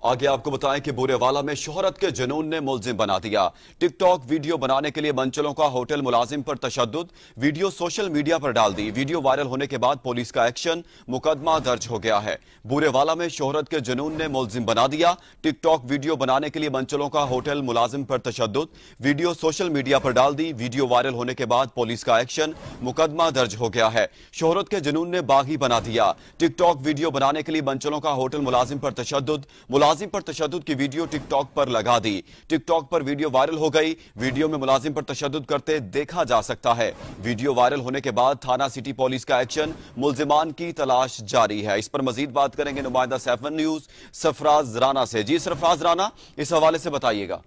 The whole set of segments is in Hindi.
आगे आपको बताएं कि बुरेवाला में शोहरत के जुनून ने मुलजिम बना दिया। टिकटॉक वीडियो बनाने के लिए मंचलों का होटल मुलाजिम पर तशद्दुद, वीडियो सोशल मीडिया पर डाल दी। वीडियो वायरल होने के बाद पुलिस का एक्शन, मुकदमा दर्ज हो गया है। बुरेवाला में शोहरत के जुनून ने मुलजिम बना दिया। टिकटॉक वीडियो बनाने के लिए मंचलों का होटल मुलाजिम पर तशद्दुद, वीडियो सोशल मीडिया पर डाल दी। वीडियो वायरल होने के बाद पुलिस का एक्शन, मुकदमा दर्ज हो गया है। शोहरत के जुनून ने बागी बना दिया। टिकटॉक वीडियो बनाने के लिए मंचलों का होटल मुलाजिम पर तशद्दुद, मुलाजिम पर तशद्दुद की वीडियो टिकटॉक पर लगा दी। टिकटॉक पर वीडियो वायरल हो गई। वीडियो में मुलाजिम पर तशद्दुद करते देखा जा सकता है। वीडियो वायरल होने के बाद थाना सिटी पुलिस का एक्शन, मुलजिमान की तलाश जारी है। इस पर मजीद बात करेंगे नुमाइंदा 7 न्यूज सरफराज राना से। जी सरफराज राना, इस हवाले से बताइएगा।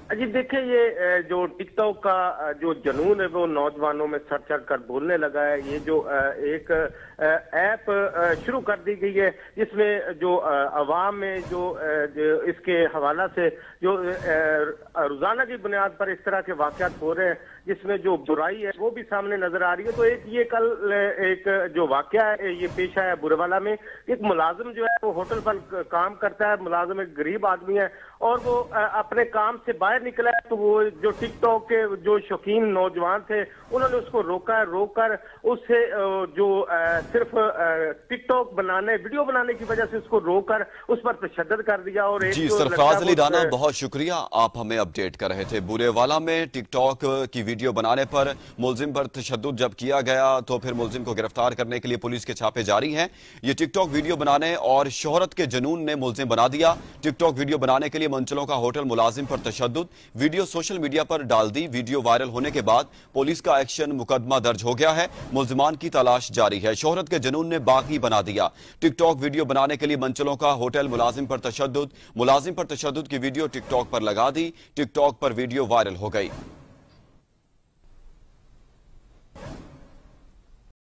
जी देखिए, ये जो टिकटॉक का जो जुनून है वो नौजवानों में सर चढ़ कर बोलने लगा है। ये जो एक ऐप शुरू कर दी गई है जिसमें जो अवाम में जो इसके हवाला से जो रोजाना की बुनियाद पर इस तरह के वाकयात हो रहे हैं जिसमें जो बुराई है वो भी सामने नजर आ रही है। तो एक ये कल एक जो वाकया है ये पेश आया बुरेवाला में। एक मुलाजिम जो है वो होटल पर काम करता है। मुलाजिम एक गरीब आदमी है और वो अपने काम से बाहर निकला है तो वो जो टिकटॉक के जो शौकीन नौजवान थे उन्होंने उसको रोककर उससे जो सिर्फ टिकटॉक बनाने वीडियो बनाने की वजह से उसको रोककर उस पर तशद्दुद कर दिया। और जी सरफराज अली राना, बहुत शुक्रिया, आप हमें अपडेट कर रहे थे। बुरेवाला में टिकटॉक की वीडियो बनाने पर मुलजिम पर तशद्दुद जब किया गया तो फिर मुलजिम को गिरफ्तार करने के लिए पुलिस के छापे जारी हैं। ये टिकटॉक वीडियो बनाने और शोहरत के जुनून ने मुलजिम बना दिया। टिकटॉक वीडियो बनाने के लिए मंचलों का होटल मुलाजिम पर तशद्दुद, वीडियो सोशल मीडिया पर डाल दी। वीडियो वायरल होने के बाद पुलिस का एक्शन, मुकदमा दर्ज हो गया है। मुलजिमान की तलाश जारी है। शोहरत के जुनून ने बागी बना दिया। टिकटॉक वीडियो बनाने के लिए मंचलों का होटल मुलाजिम पर तशद्दुद, मुलाजिम पर तशद्दुद की वीडियो टिकटॉक पर लगा दी। टिकटॉक पर वीडियो वायरल हो गई।